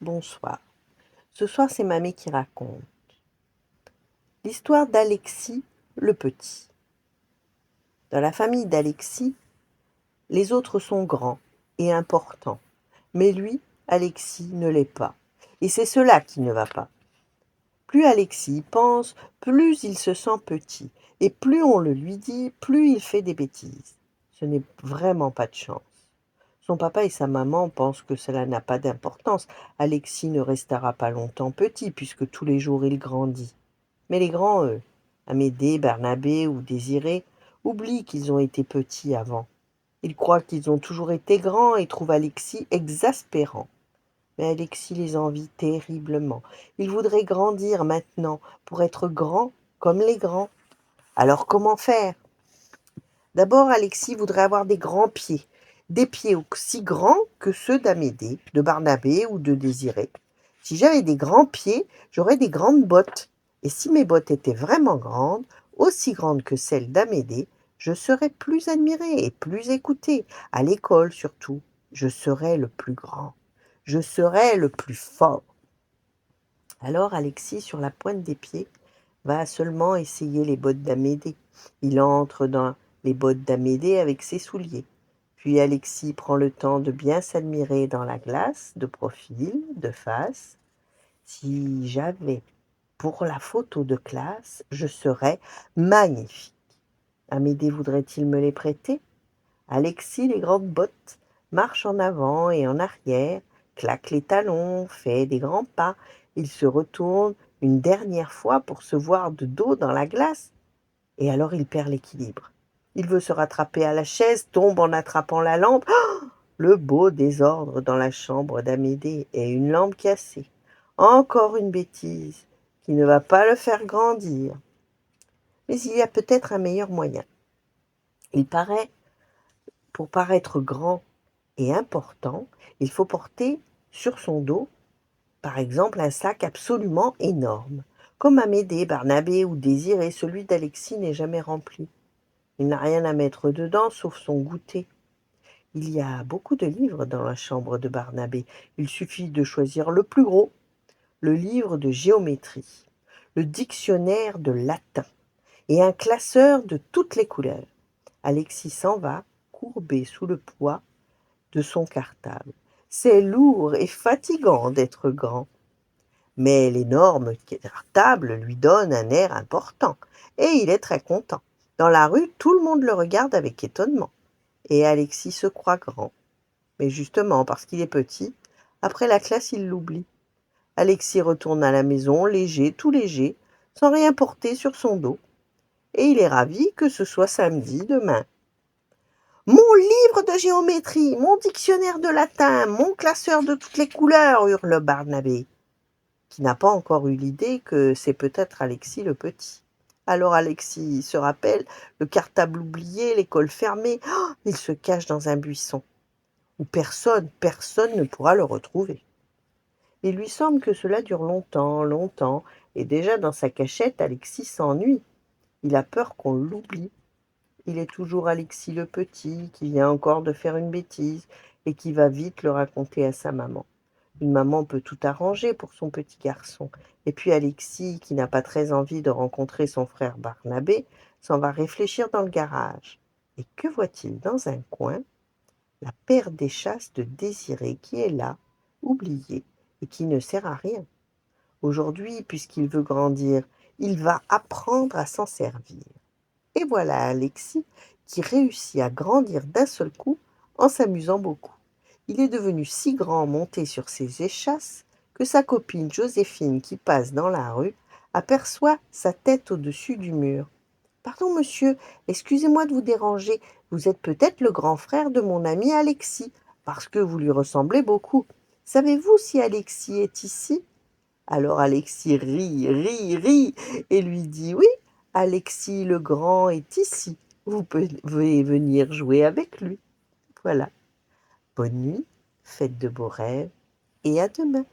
Bonsoir. Ce soir, c'est Mamie qui raconte l'histoire d'Alexis le petit. Dans la famille d'Alexis, les autres sont grands et importants, mais lui, Alexis, ne l'est pas. Et c'est cela qui ne va pas. Plus Alexis y pense, plus il se sent petit, et plus on le lui dit, plus il fait des bêtises. Ce n'est vraiment pas de chance. Son papa et sa maman pensent que cela n'a pas d'importance. Alexis ne restera pas longtemps petit, puisque tous les jours il grandit. Mais les grands, eux, Amédée, Barnabé ou Désiré, oublient qu'ils ont été petits avant. Ils croient qu'ils ont toujours été grands et trouvent Alexis exaspérant. Mais Alexis les envie terriblement. Il voudrait grandir maintenant pour être grand comme les grands. Alors comment faire? D'abord, Alexis voudrait avoir des pieds aussi grands que ceux d'Amédée, de Barnabé ou de Désiré. Si j'avais des grands pieds, j'aurais des grandes bottes. Et si mes bottes étaient vraiment grandes, aussi grandes que celles d'Amédée, je serais plus admiré et plus écouté, à l'école surtout. Je serais le plus grand. Je serais le plus fort. Alors Alexis, sur la pointe des pieds, va seulement essayer les bottes d'Amédée. Il entre dans les bottes d'Amédée avec ses souliers. Puis Alexis prend le temps de bien s'admirer dans la glace, de profil, de face. Si j'avais pour la photo de classe, je serais magnifique. Amédée voudrait-il me les prêter? Alexis, les grandes bottes, marche en avant et en arrière, claque les talons, fait des grands pas. Il se retourne une dernière fois pour se voir de dos dans la glace. Et alors il perd l'équilibre. Il veut se rattraper à la chaise, tombe en attrapant la lampe. Oh, le beau désordre dans la chambre d'Amédée et une lampe cassée. Encore une bêtise qui ne va pas le faire grandir. Mais il y a peut-être un meilleur moyen. Il paraît, pour paraître grand et important, il faut porter sur son dos, par exemple, un sac absolument énorme. Comme Amédée, Barnabé ou Désiré, celui d'Alexis n'est jamais rempli. Il n'a rien à mettre dedans sauf son goûter. Il y a beaucoup de livres dans la chambre de Barnabé. Il suffit de choisir le plus gros, le livre de géométrie, le dictionnaire de latin et un classeur de toutes les couleurs. Alexis s'en va, courbé sous le poids de son cartable. C'est lourd et fatigant d'être grand. Mais l'énorme cartable lui donne un air important, et il est très content. Dans la rue, tout le monde le regarde avec étonnement, et Alexis se croit grand. Mais justement, parce qu'il est petit, après la classe, il l'oublie. Alexis retourne à la maison, léger, tout léger, sans rien porter sur son dos, et il est ravi que ce soit samedi demain. Mon livre de géométrie, mon dictionnaire de latin, mon classeur de toutes les couleurs, hurle Barnabé, qui n'a pas encore eu l'idée que c'est peut-être Alexis le petit. Alors Alexis se rappelle, le cartable oublié, l'école fermée, oh, il se cache dans un buisson, où personne ne pourra le retrouver. Il lui semble que cela dure longtemps, longtemps, et déjà dans sa cachette, Alexis s'ennuie. Il a peur qu'on l'oublie. Il est toujours Alexis le petit, qui vient encore de faire une bêtise, et qui va vite le raconter à sa maman. Une maman peut tout arranger pour son petit garçon. Et puis Alexis, qui n'a pas très envie de rencontrer son frère Barnabé, s'en va réfléchir dans le garage. Et que voit-il dans un coin? La paire d'échasses de Désiré qui est là, oubliée, et qui ne sert à rien. Aujourd'hui, puisqu'il veut grandir, il va apprendre à s'en servir. Et voilà Alexis qui réussit à grandir d'un seul coup en s'amusant beaucoup. Il est devenu si grand monté sur ses échasses que sa copine Joséphine, qui passe dans la rue, aperçoit sa tête au-dessus du mur. Pardon, monsieur, excusez-moi de vous déranger. Vous êtes peut-être le grand frère de mon ami Alexis, parce que vous lui ressemblez beaucoup. Savez-vous si Alexis est ici? Alors Alexis rit, et lui dit oui, Alexis le grand est ici. Vous pouvez venir jouer avec lui. Voilà. Bonne nuit, faites de beaux rêves, et à demain.